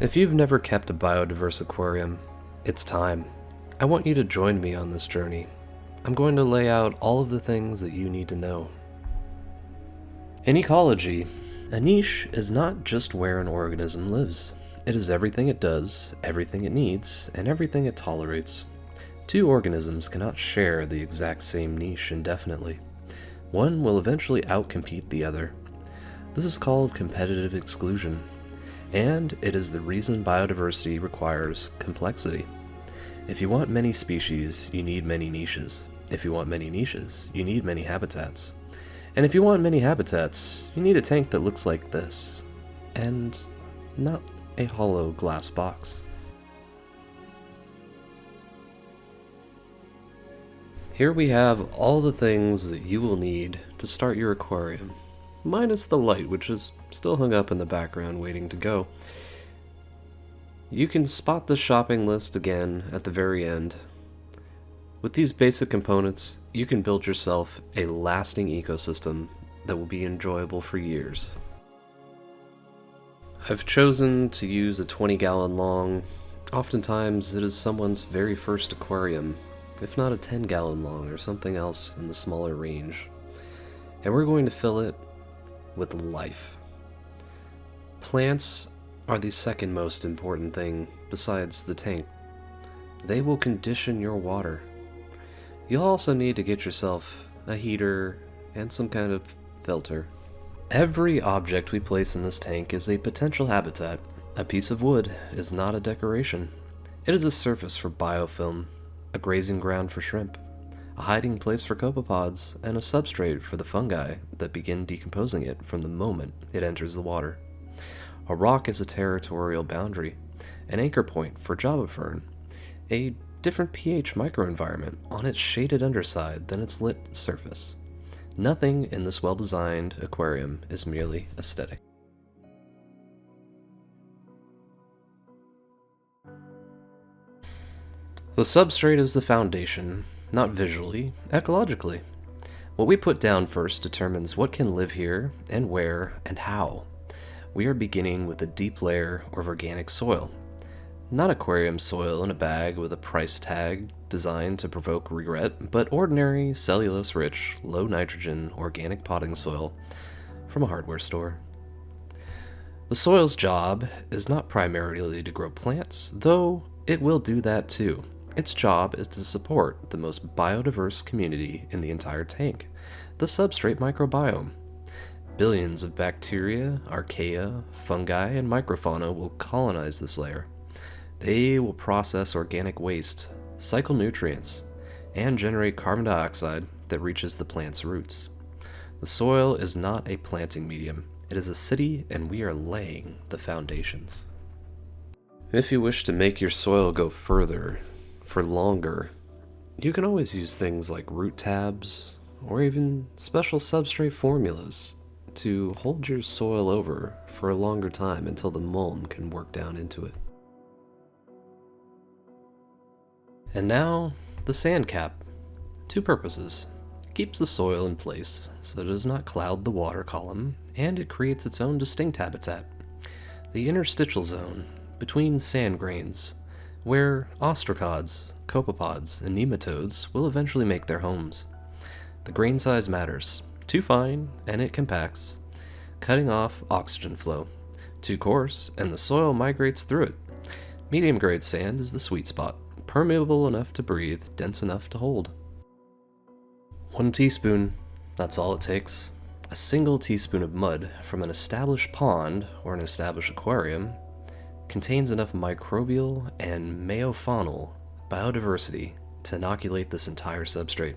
If you've never kept a biodiverse aquarium, it's time. I want you to join me on this journey. I'm going to lay out all of the things that you need to know. In ecology, a niche is not just where an organism lives. It is everything it does, everything it needs, and everything it tolerates. Two organisms cannot share the exact same niche indefinitely. One will eventually outcompete the other. This is called competitive exclusion, and it is the reason biodiversity requires complexity. If you want many species, you need many niches. If you want many niches, you need many habitats. And if you want many habitats, you need a tank that looks like this, and not a hollow glass box. Here we have all the things that you will need to start your aquarium, minus the light, which is still hung up in the background waiting to go. You can spot the shopping list again at the very end. With these basic components, you can build yourself a lasting ecosystem that will be enjoyable for years. I've chosen to use a 20-gallon long. Oftentimes it is someone's very first aquarium, if not a 10-gallon long or something else in the smaller range. And we're going to fill it with life. Plants are the second most important thing besides the tank. They will condition your water. You'll also need to get yourself a heater and some kind of filter. Every object we place in this tank is a potential habitat. A piece of wood is not a decoration. It is a surface for biofilm, a grazing ground for shrimp, a hiding place for copepods, and a substrate for the fungi that begin decomposing it from the moment it enters the water. A rock is a territorial boundary, an anchor point for Java fern, a different pH microenvironment on its shaded underside than its lit surface. Nothing in this well-designed aquarium is merely aesthetic. The substrate is the foundation, not visually, ecologically. What we put down first determines what can live here, and where, and how. We are beginning with a deep layer of organic soil. Not aquarium soil in a bag with a price tag designed to provoke regret, but ordinary, cellulose-rich, low-nitrogen, organic potting soil from a hardware store. The soil's job is not primarily to grow plants, though it will do that too. Its job is to support the most biodiverse community in the entire tank, the substrate microbiome. Billions of bacteria, archaea, fungi, and microfauna will colonize this layer. They will process organic waste, cycle nutrients, and generate carbon dioxide that reaches the plant's roots. The soil is not a planting medium. It is a city, and we are laying the foundations. If you wish to make your soil go further, for longer, you can always use things like root tabs, or even special substrate formulas to hold your soil over for a longer time until the mulm can work down into it. And now, the sand cap. Two purposes. It keeps the soil in place so it does not cloud the water column, and it creates its own distinct habitat. The interstitial zone, between sand grains, where ostracods, copepods, and nematodes will eventually make their homes. The grain size matters. Too fine, and it compacts, cutting off oxygen flow. Too coarse, and the soil migrates through it. Medium-grade sand is the sweet spot. Permeable enough to breathe, dense enough to hold. 1 teaspoon, that's all it takes. A single teaspoon of mud from an established pond or an established aquarium contains enough microbial and meiofaunal biodiversity to inoculate this entire substrate.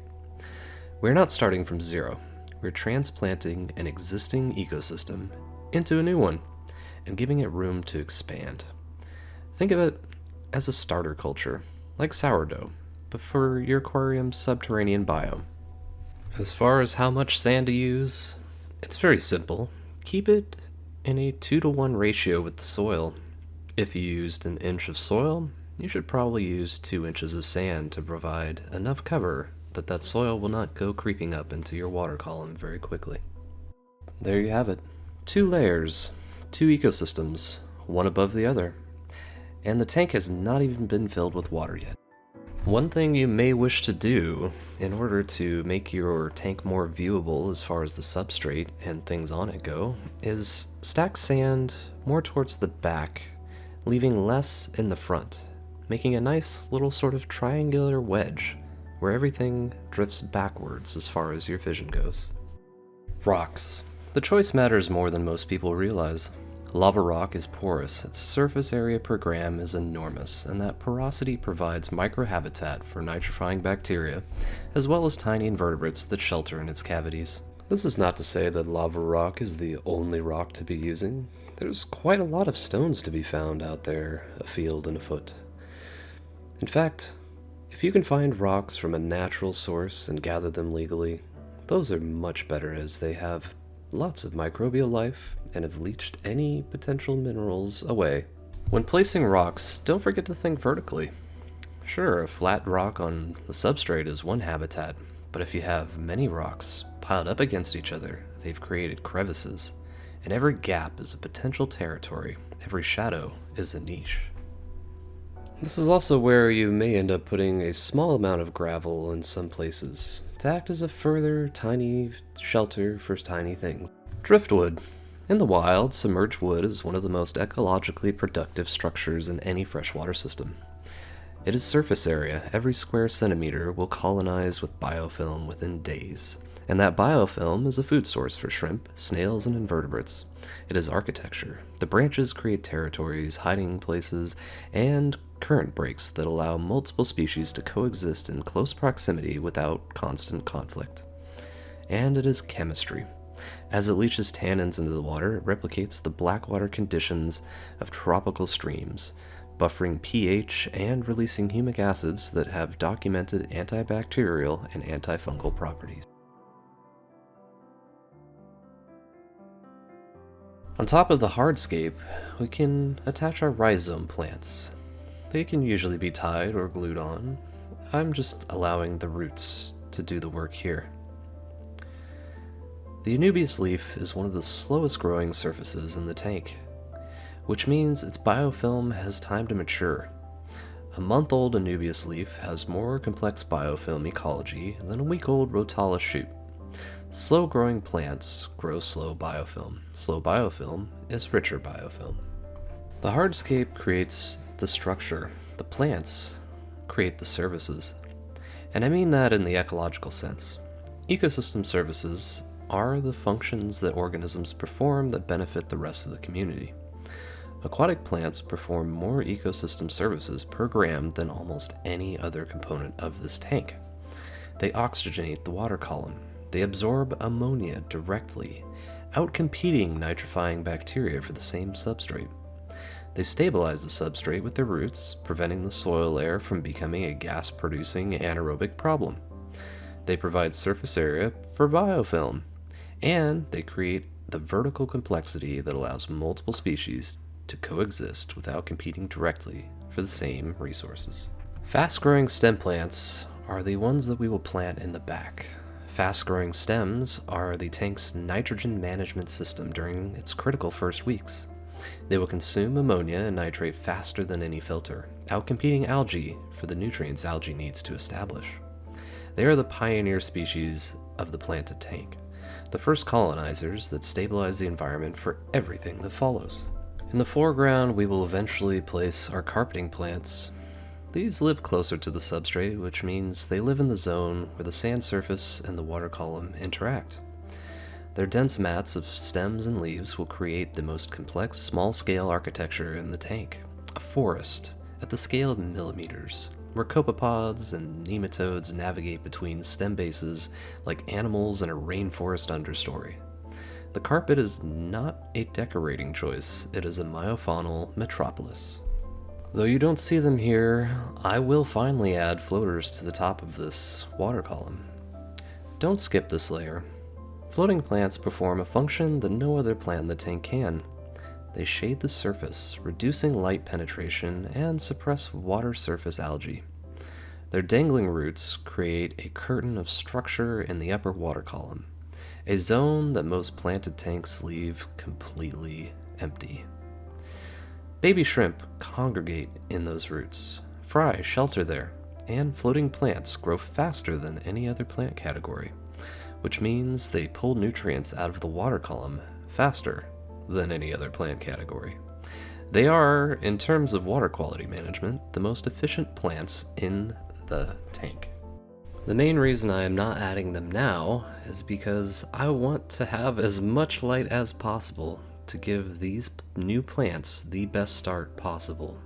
We're not starting from zero. We're transplanting an existing ecosystem into a new one and giving it room to expand. Think of it as a starter culture, like sourdough, but for your aquarium's subterranean biome. As far as how much sand to use, it's very simple. Keep it in a 2-to-1 ratio with the soil. If you used an inch of soil, you should probably use 2 inches of sand to provide enough cover that soil will not go creeping up into your water column very quickly. There you have it. 2 layers, 2 ecosystems, one above the other. and the tank has not even been filled with water yet. One thing you may wish to do in order to make your tank more viewable as far as the substrate and things on it go is stack sand more towards the back, leaving less in the front, making a nice little sort of triangular wedge where everything drifts backwards as far as your vision goes. Rocks. The choice matters more than most people realize. Lava rock is porous, its surface area per gram is enormous, and that porosity provides microhabitat for nitrifying bacteria, as well as tiny invertebrates that shelter in its cavities. This is not to say that lava rock is the only rock to be using. There's quite a lot of stones to be found out there, afield and afoot. In fact, if you can find rocks from a natural source and gather them legally, those are much better as they have lots of microbial life and have leached any potential minerals away. When placing rocks, don't forget to think vertically. Sure, a flat rock on the substrate is one habitat, but if you have many rocks piled up against each other, they've created crevices, and every gap is a potential territory, every shadow is a niche. This is also where you may end up putting a small amount of gravel in some places to act as a further tiny shelter for tiny things. Driftwood. In the wild, submerged wood is one of the most ecologically productive structures in any freshwater system. It is surface area. Every square centimeter will colonize with biofilm within days, and that biofilm is a food source for shrimp, snails, and invertebrates. It is architecture. The branches create territories, hiding places, and current breaks that allow multiple species to coexist in close proximity without constant conflict. And it is chemistry. As it leaches tannins into the water, it replicates the blackwater conditions of tropical streams, buffering pH and releasing humic acids that have documented antibacterial and antifungal properties. On top of the hardscape, we can attach our rhizome plants. They can usually be tied or glued on. I'm just allowing the roots to do the work here. The Anubias leaf is one of the slowest growing surfaces in the tank, which means its biofilm has time to mature. A month-old Anubias leaf has more complex biofilm ecology than a week-old Rotala shoot. Slow-growing plants grow slow biofilm. Slow biofilm is richer biofilm. The hardscape creates the structure. The plants create the services. And I mean that in the ecological sense. Ecosystem services are the functions that organisms perform that benefit the rest of the community. Aquatic plants perform more ecosystem services per gram than almost any other component of this tank. They oxygenate the water column. They absorb ammonia directly, outcompeting nitrifying bacteria for the same substrate. They stabilize the substrate with their roots, preventing the soil layer from becoming a gas-producing anaerobic problem. They provide surface area for biofilm, and they create the vertical complexity that allows multiple species to coexist without competing directly for the same resources. Fast-growing stem plants are the ones that we will plant in the back. Fast-growing stems are the tank's nitrogen management system during its critical first weeks. They will consume ammonia and nitrate faster than any filter, outcompeting algae for the nutrients algae needs to establish. They are the pioneer species of the planted tank, the first colonizers that stabilize the environment for everything that follows. In the foreground, we will eventually place our carpeting plants. These live closer to the substrate, which means they live in the zone where the sand surface and the water column interact. Their dense mats of stems and leaves will create the most complex small-scale architecture in the tank, a forest at the scale of millimeters, where copepods and nematodes navigate between stem bases like animals in a rainforest understory. The carpet is not a decorating choice, it is a meiofaunal metropolis. Though you don't see them here, I will finally add floaters to the top of this water column. Don't skip this layer. Floating plants perform a function that no other plant in the tank can. They shade the surface, reducing light penetration and suppress water surface algae. Their dangling roots create a curtain of structure in the upper water column, a zone that most planted tanks leave completely empty. Baby shrimp congregate in those roots, fry shelter there, and floating plants grow faster than any other plant category, which means they pull nutrients out of the water column faster than any other plant category. They are, in terms of water quality management, the most efficient plants in the tank. The main reason I am not adding them now is because I want to have as much light as possible to give these new plants the best start possible.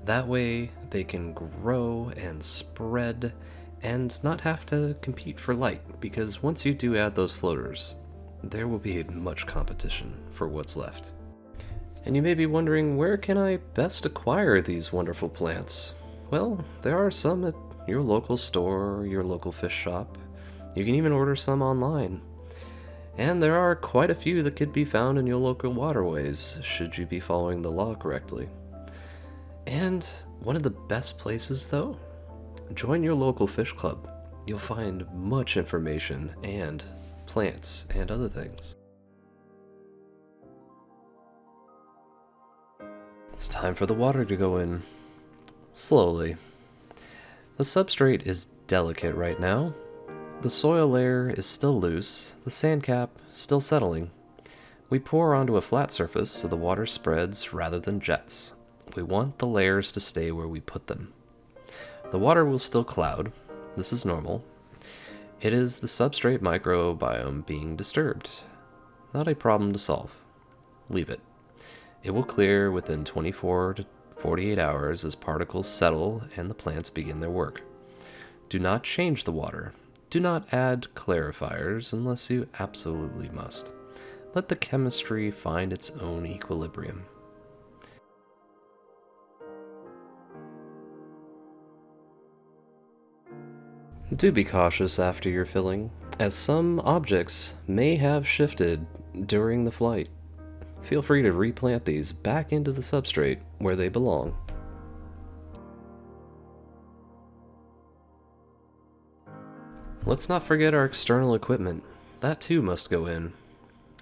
That way they can grow and spread and not have to compete for light, because once you do add those floaters, there will be much competition for what's left. And you may be wondering, where can I best acquire these wonderful plants? Well, there are some at your local store, your local fish shop. You can even order some online. And there are quite a few that could be found in your local waterways, should you be following the law correctly. And one of the best places, though? Join your local fish club. You'll find much information and plants and other things. It's time for the water to go in. Slowly. The substrate is delicate right now. The soil layer is still loose, the sand cap still settling. We pour onto a flat surface so the water spreads rather than jets. We want the layers to stay where we put them. The water will still cloud. This is normal. It is the substrate microbiome being disturbed. Not a problem to solve. Leave it. It will clear within 24 to 48 hours as particles settle and the plants begin their work. Do not change the water. Do not add clarifiers unless you absolutely must. Let the chemistry find its own equilibrium. Do be cautious after your filling, as some objects may have shifted during the flight. Feel free to replant these back into the substrate where they belong. Let's not forget our external equipment. That too must go in.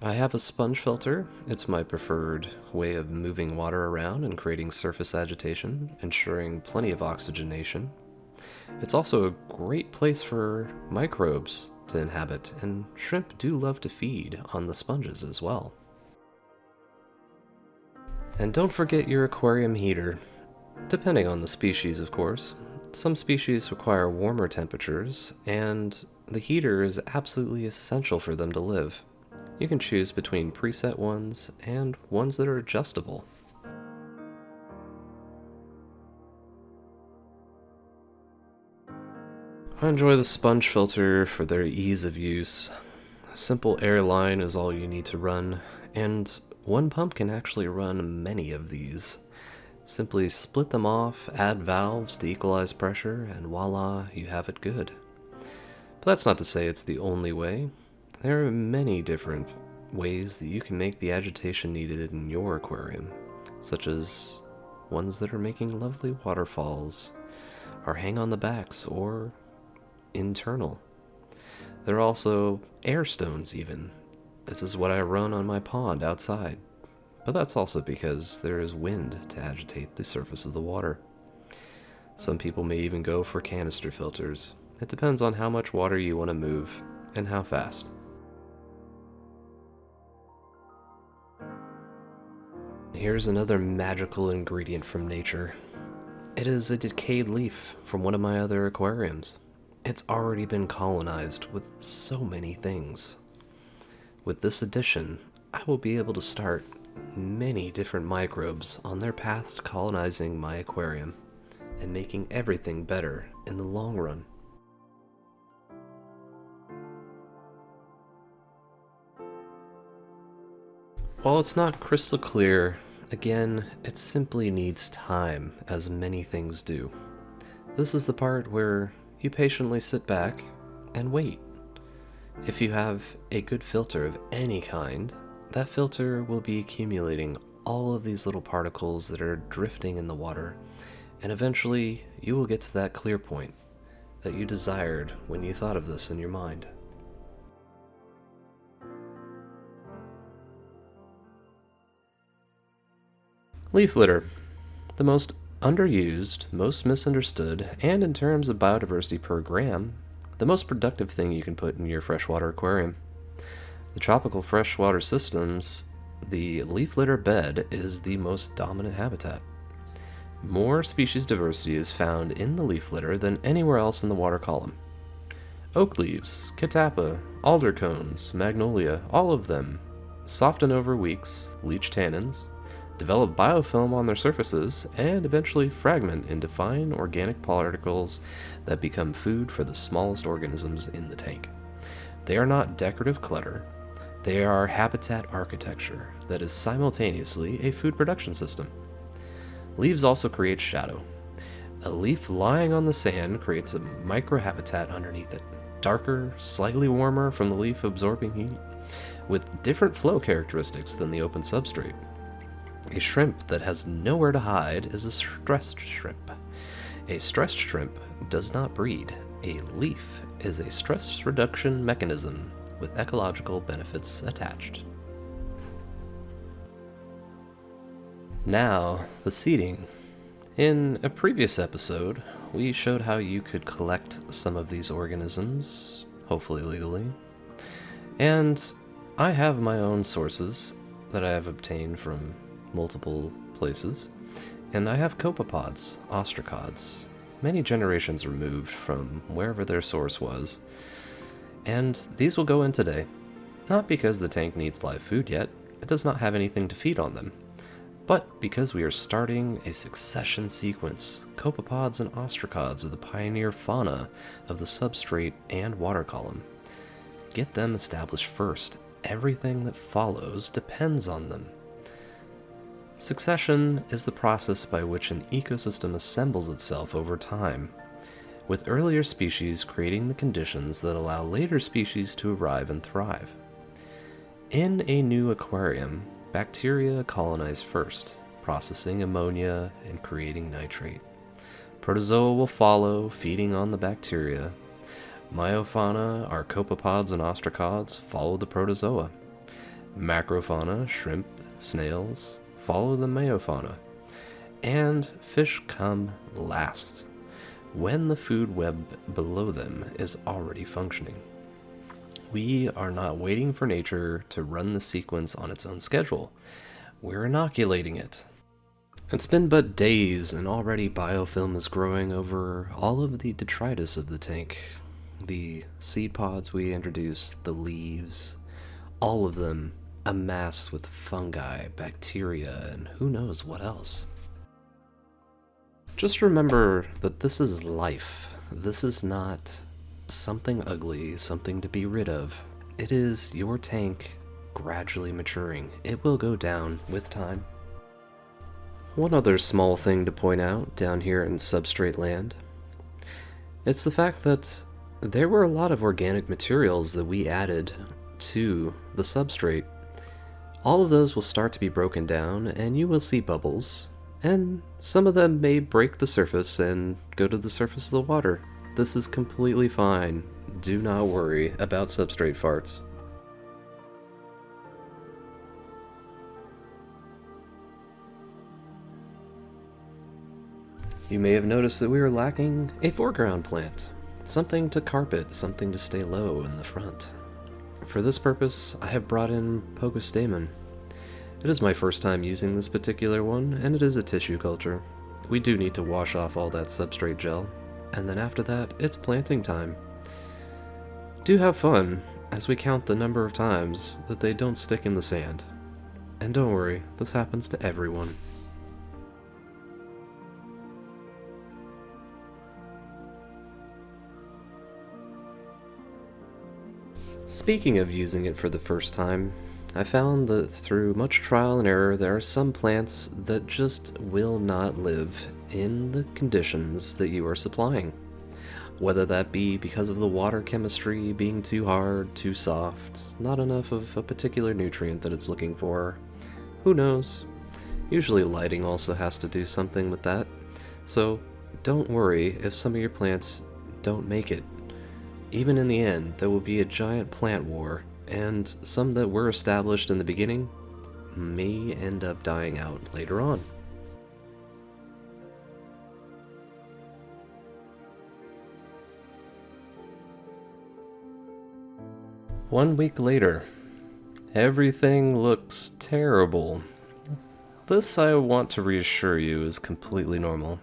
I have a sponge filter. It's my preferred way of moving water around and creating surface agitation, ensuring plenty of oxygenation. It's also a great place for microbes to inhabit, and shrimp do love to feed on the sponges as well. And don't forget your aquarium heater, depending on the species, of course. Some species require warmer temperatures, and the heater is absolutely essential for them to live. You can choose between preset ones and ones that are adjustable. I enjoy the sponge filter for their ease of use. A simple air line is all you need to run, and one pump can actually run many of these. Simply split them off, add valves to equalize pressure, and voila, you have it good. But that's not to say it's the only way. There are many different ways that you can make the agitation needed in your aquarium, such as ones that are making lovely waterfalls, or hang on the backs, or internal. There are also air stones even. This is what I run on my pond outside. But that's also because there is wind to agitate the surface of the water. Some people may even go for canister filters. It depends on how much water you want to move and how fast. Here's another magical ingredient from nature. It is a decayed leaf from one of my other aquariums. It's already been colonized with so many things. With this addition, I will be able to start many different microbes on their path to colonizing my aquarium and making everything better in the long run. While it's not crystal clear, again, it simply needs time, as many things do. This is the part where you patiently sit back and wait. If you have a good filter of any kind, that filter will be accumulating all of these little particles that are drifting in the water, and eventually you will get to that clear point that you desired when you thought of this in your mind. Leaf litter. The most underused, most misunderstood, and in terms of biodiversity per gram, the most productive thing you can put in your freshwater aquarium. The tropical freshwater systems, the leaf litter bed is the most dominant habitat. More species diversity is found in the leaf litter than anywhere else in the water column. Oak leaves, catappa, alder cones, magnolia, all of them soften over weeks, leach tannins, develop biofilm on their surfaces, and eventually fragment into fine organic particles that become food for the smallest organisms in the tank. They are not decorative clutter, they are habitat architecture that is simultaneously a food production system. Leaves also create shadow. A leaf lying on the sand creates a microhabitat underneath it, darker, slightly warmer from the leaf absorbing heat, with different flow characteristics than the open substrate. A shrimp that has nowhere to hide is a stressed shrimp. A stressed shrimp does not breed. A leaf is a stress reduction mechanism with ecological benefits attached. Now, the seeding. In a previous episode, we showed how you could collect some of these organisms, hopefully legally. And I have my own sources that I have obtained from multiple places, and I have copepods, ostracods, many generations removed from wherever their source was, and these will go in today. Not because the tank needs live food yet, it does not have anything to feed on them, but because we are starting a succession sequence. Copepods and ostracods are the pioneer fauna of the substrate and water column. Get them established first. Everything that follows depends on them. Succession is the process by which an ecosystem assembles itself over time, with earlier species creating the conditions that allow later species to arrive and thrive. In a new aquarium, bacteria colonize first, processing ammonia and creating nitrate. Protozoa will follow, feeding on the bacteria. Meiofauna, our copepods and ostracods, follow the protozoa. Macrofauna, shrimp, snails, follow the meiofauna. And fish come last, when the food web below them is already functioning. We are not waiting for nature to run the sequence on its own schedule. We're inoculating it. It's been but days and already biofilm is growing over all of the detritus of the tank. The seed pods we introduced, the leaves, all of them amassed with fungi, bacteria, and who knows what else. Just remember that this is life. This is not something ugly, something to be rid of. It is your tank gradually maturing. It will go down with time. One other small thing to point out down here in substrate land. It's the fact that there were a lot of organic materials that we added to the substrate. All of those will start to be broken down and you will see bubbles, and some of them may break the surface and go to the surface of the water. This is completely fine. Do not worry about substrate farts. You may have noticed that we were lacking a foreground plant. Something to carpet, something to stay low in the front. For this purpose, I have brought in Pogostemon. It is my first time using this particular one, and it is a tissue culture. We do need to wash off all that substrate gel, and then after that, it's planting time. Do have fun as we count the number of times that they don't stick in the sand. And don't worry, this happens to everyone. Speaking of using it for the first time, I found that through much trial and error there are some plants that just will not live in the conditions that you are supplying. Whether that be because of the water chemistry being too hard, too soft, not enough of a particular nutrient that it's looking for, who knows? Usually lighting also has to do something with that, so don't worry if some of your plants don't make it. Even in the end, there will be a giant plant war, and some that were established in the beginning may end up dying out later on. 1 week later, everything looks terrible. This, I want to reassure you, is completely normal.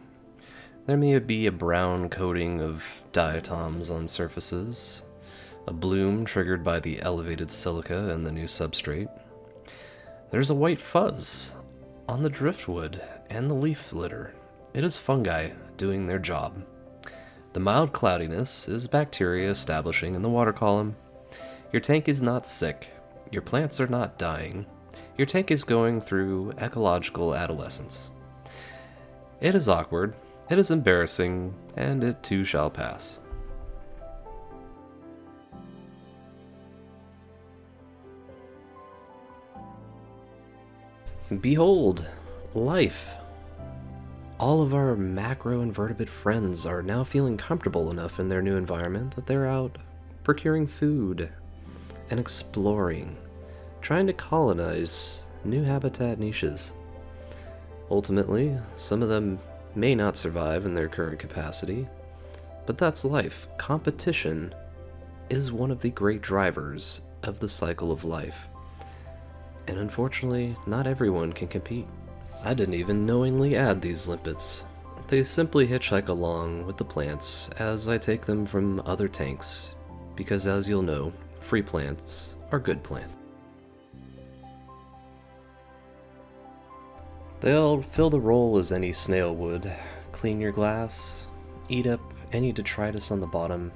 There may be a brown coating of diatoms on surfaces, a bloom triggered by the elevated silica in the new substrate. There's a white fuzz on the driftwood and the leaf litter. It is fungi doing their job. The mild cloudiness is bacteria establishing in the water column. Your tank is not sick. Your plants are not dying. Your tank is going through ecological adolescence. It is awkward, it is embarrassing, and it too shall pass. Behold, life. All of our macroinvertebrate friends are now feeling comfortable enough in their new environment that they're out procuring food and exploring, trying to colonize new habitat niches. Ultimately, some of them may not survive in their current capacity, but that's life. Competition is one of the great drivers of the cycle of life. And unfortunately, not everyone can compete. I didn't even knowingly add these limpets. They simply hitchhike along with the plants as I take them from other tanks, because as you'll know, free plants are good plants. They'll fill the role as any snail would, clean your glass, eat up any detritus on the bottom.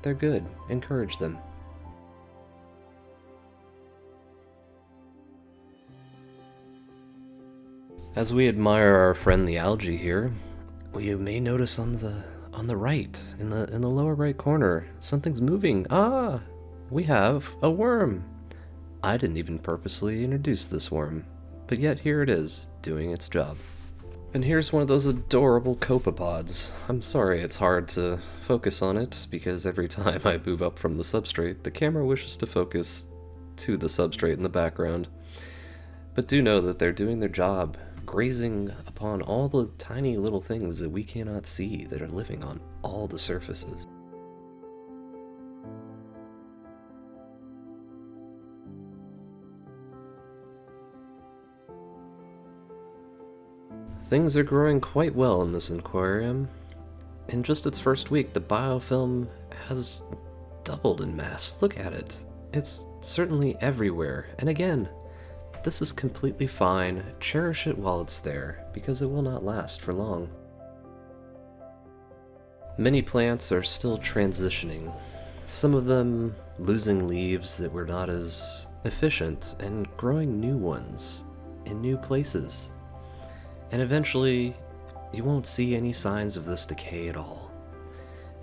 They're good, encourage them. As we admire our friend the algae here, you may notice on the right, in the lower right corner, something's moving. Ah, we have a worm. I didn't even purposely introduce this worm, but yet here it is, doing its job. And here's one of those adorable copepods. I'm sorry it's hard to focus on it, because every time I move up from the substrate, the camera wishes to focus to the substrate in the background. But do know that they're doing their job, grazing upon all the tiny little things that we cannot see that are living on all the surfaces. Things are growing quite well in this aquarium. In just its first week, the biofilm has doubled in mass. Look at it. It's certainly everywhere. And again, this is completely fine. Cherish it while it's there, because it will not last for long. Many plants are still transitioning, some of them losing leaves that were not as efficient and growing new ones in new places. And eventually, you won't see any signs of this decay at all.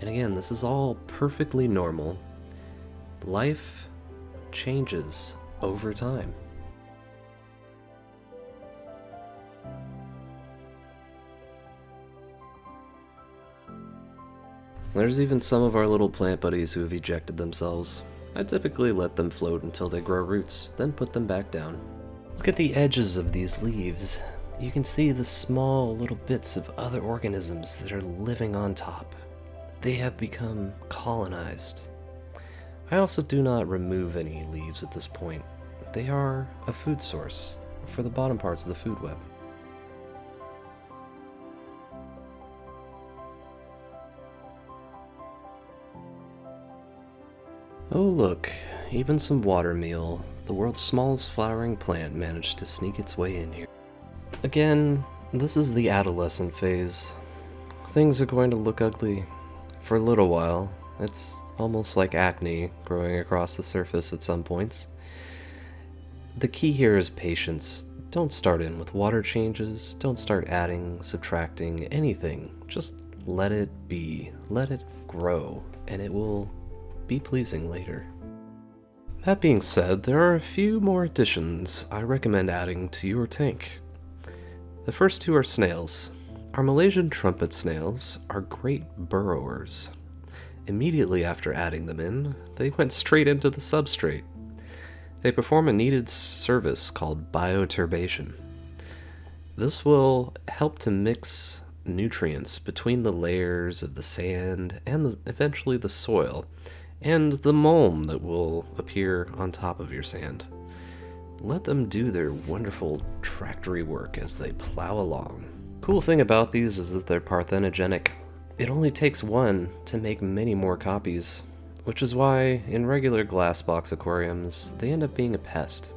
And again, this is all perfectly normal. Life changes over time. There's even some of our little plant buddies who have ejected themselves. I typically let them float until they grow roots, then put them back down. Look at the edges of these leaves. You can see the small little bits of other organisms that are living on top. They have become colonized. I also do not remove any leaves at this point. They are a food source for the bottom parts of the food web. Oh look, even some watermeal, the world's smallest flowering plant, managed to sneak its way in here. Again, this is the adolescent phase. Things are going to look ugly for a little while. It's almost like acne growing across the surface at some points. The key here is patience. Don't start in with water changes, don't start adding, subtracting, anything. Just let it be, let it grow, and it will be pleasing later. That being said, there are a few more additions I recommend adding to your tank. The first two are snails. Our Malaysian trumpet snails are great burrowers. Immediately after adding them in, they went straight into the substrate. They perform a needed service called bioturbation. This will help to mix nutrients between the layers of the sand and eventually the soil, and the mulm that will appear on top of your sand. Let them do their wonderful tractory work as they plow along. Cool thing about these is that they're parthenogenic. It only takes one to make many more copies, which is why in regular glass box aquariums they end up being a pest.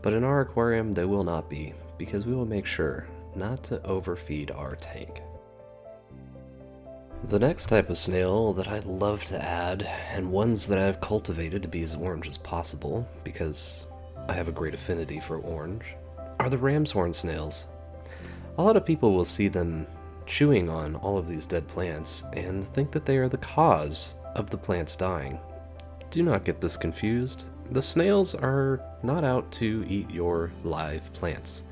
But in our aquarium they will not be, because we will make sure not to overfeed our tank. The next type of snail that I love to add, and ones that I've cultivated to be as orange as possible, because I have a great affinity for orange, are the ram's horn snails. A lot of people will see them chewing on all of these dead plants and think that they are the cause of the plants dying. Do not get this confused. The snails are not out to eat your live plants.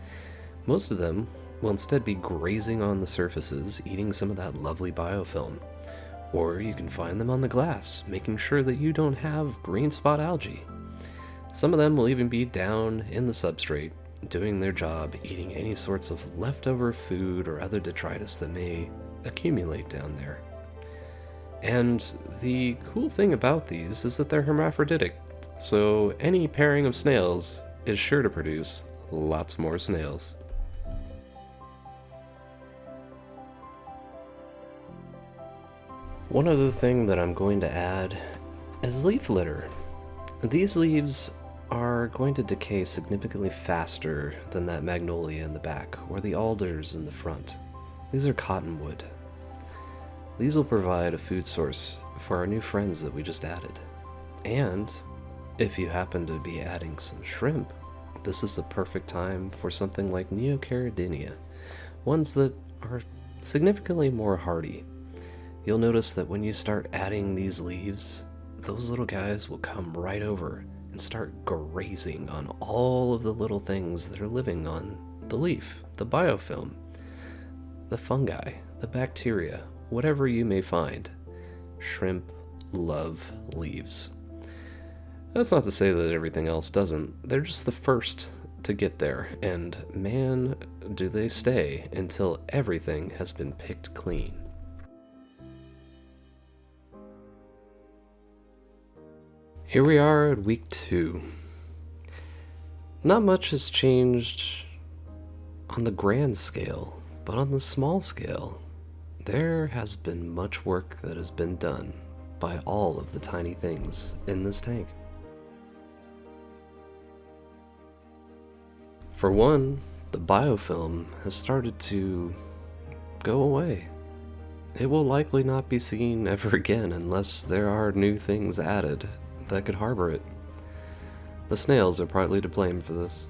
Most of them will instead be grazing on the surfaces, eating some of that lovely biofilm. Or you can find them on the glass, making sure that you don't have green spot algae. Some of them will even be down in the substrate, doing their job, eating any sorts of leftover food or other detritus that may accumulate down there. And the cool thing about these is that they're hermaphroditic, so any pairing of snails is sure to produce lots more snails. One other thing that I'm going to add is leaf litter. These leaves are going to decay significantly faster than that magnolia in the back or the alders in the front. These are cottonwood. These will provide a food source for our new friends that we just added. And if you happen to be adding some shrimp, this is the perfect time for something like Neocaridina, ones that are significantly more hardy. You'll notice that when you start adding these leaves, those little guys will come right over and start grazing on all of the little things that are living on the leaf, the biofilm, the fungi, the bacteria, whatever you may find. Shrimp love leaves. That's not to say that everything else doesn't. They're just the first to get there, and man, do they stay until everything has been picked clean. Here we are at week 2. Not much has changed on the grand scale, but on the small scale, there has been much work that has been done by all of the tiny things in this tank. For one, the biofilm has started to go away. It will likely not be seen ever again unless there are new things added that could harbor it. The snails are partly to blame for this.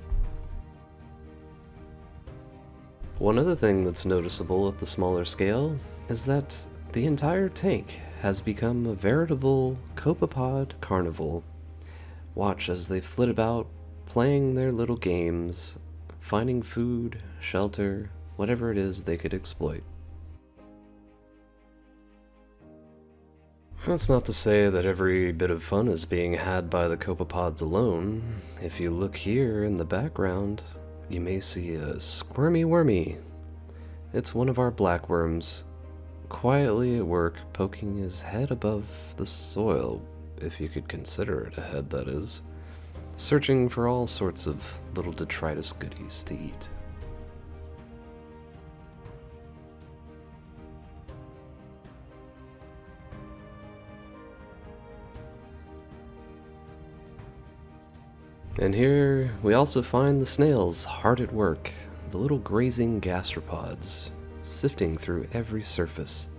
One other thing that's noticeable at the smaller scale is that the entire tank has become a veritable copepod carnival. Watch as they flit about, playing their little games, finding food, shelter, whatever it is they could exploit. That's not to say that every bit of fun is being had by the copepods alone. If you look here in the background, you may see a squirmy wormy. It's one of our blackworms, quietly at work, poking his head above the soil, if you could consider it a head, that is, searching for all sorts of little detritus goodies to eat. And here we also find the snails hard at work, the little grazing gastropods, sifting through every surface,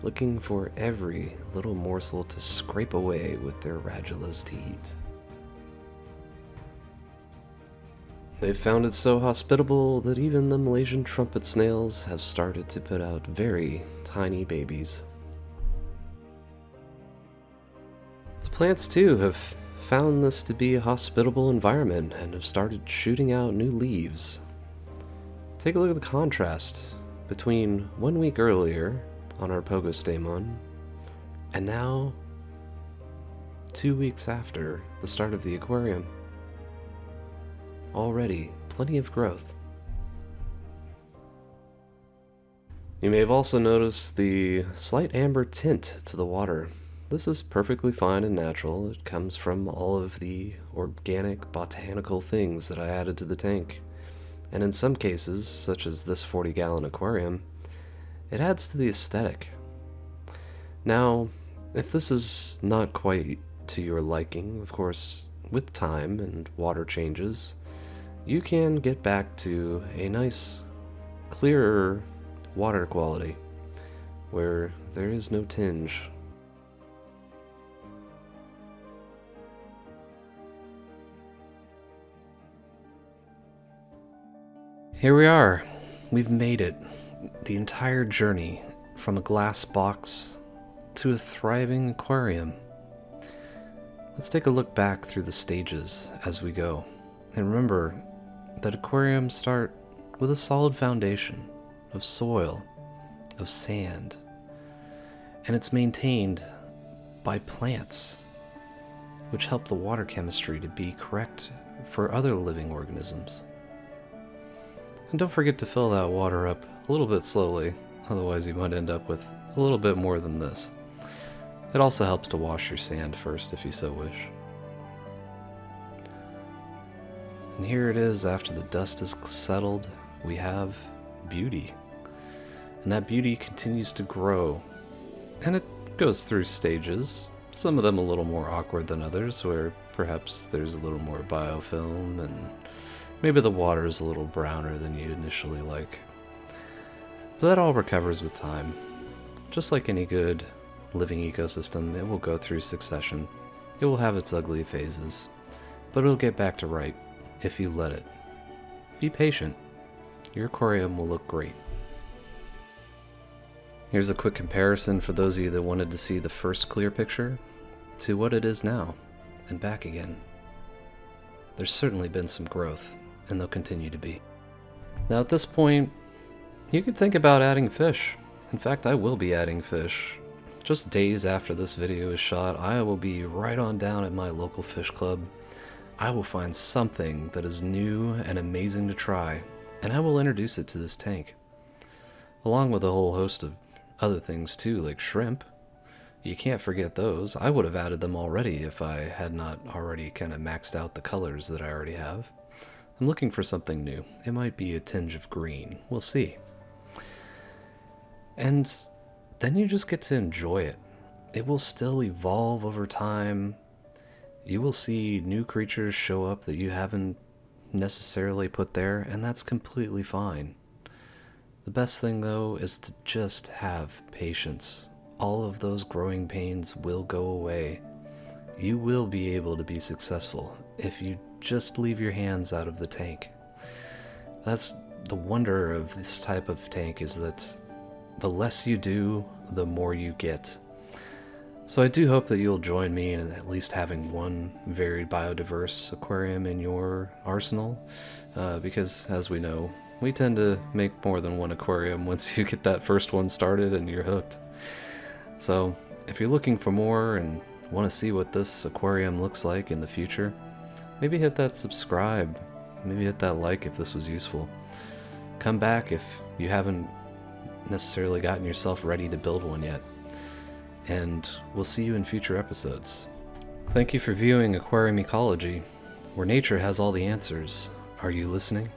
looking for every little morsel to scrape away with their radulas to eat. They've found it so hospitable that even the Malaysian trumpet snails have started to put out very tiny babies. The plants too have found this to be a hospitable environment and have started shooting out new leaves. Take a look at the contrast between 1 week earlier on our Pogostemon and now 2 weeks after the start of the aquarium. Already plenty of growth. You may have also noticed the slight amber tint to the water. This is perfectly fine and natural. It comes from all of the organic, botanical things that I added to the tank. And in some cases, such as this 40-gallon aquarium, it adds to the aesthetic. Now, if this is not quite to your liking, of course, with time and water changes, you can get back to a nice, clearer water quality, where there is no tinge. Here we are. We've made it. The entire journey from a glass box to a thriving aquarium. Let's take a look back through the stages as we go. And remember that aquariums start with a solid foundation of soil, of sand, and it's maintained by plants, which help the water chemistry to be correct for other living organisms. And don't forget to fill that water up a little bit slowly, otherwise you might end up with a little bit more than this. It also helps to wash your sand first if you so wish. And here it is, after the dust is settled, we have beauty. And that beauty continues to grow. And it goes through stages, some of them a little more awkward than others, where perhaps there's a little more biofilm and maybe the water is a little browner than you'd initially like. But that all recovers with time. Just like any good living ecosystem, it will go through succession. It will have its ugly phases, but it'll get back to right if you let it. Be patient. Your aquarium will look great. Here's a quick comparison for those of you that wanted to see the first clear picture to what it is now, and back again. There's certainly been some growth, and there'll continue to be. Now at this point, you could think about adding fish. In fact, I will be adding fish. Just days after this video is shot, I will be right on down at my local fish club. I will find something that is new and amazing to try, and I will introduce it to this tank. Along with a whole host of other things too, like shrimp. You can't forget those. I would have added them already if I had not already kind of maxed out the colors that I already have. I'm looking for something new. It might be a tinge of green. We'll see. And then you just get to enjoy it. It will still evolve over time. You will see new creatures show up that you haven't necessarily put there, and that's completely fine. The best thing though is to just have patience. All of those growing pains will go away. You will be able to be successful if you just leave your hands out of the tank. That's the wonder of this type of tank, is that the less you do, the more you get. So I do hope that you'll join me in at least having one very biodiverse aquarium in your arsenal, because as we know, we tend to make more than one aquarium once you get that first one started and you're hooked. So if you're looking for more and want to see what this aquarium looks like in the future, maybe hit that subscribe, maybe hit that like if this was useful. Come back if you haven't necessarily gotten yourself ready to build one yet. And we'll see you in future episodes. Thank you for viewing Aquarium Ecology, where nature has all the answers. Are you listening?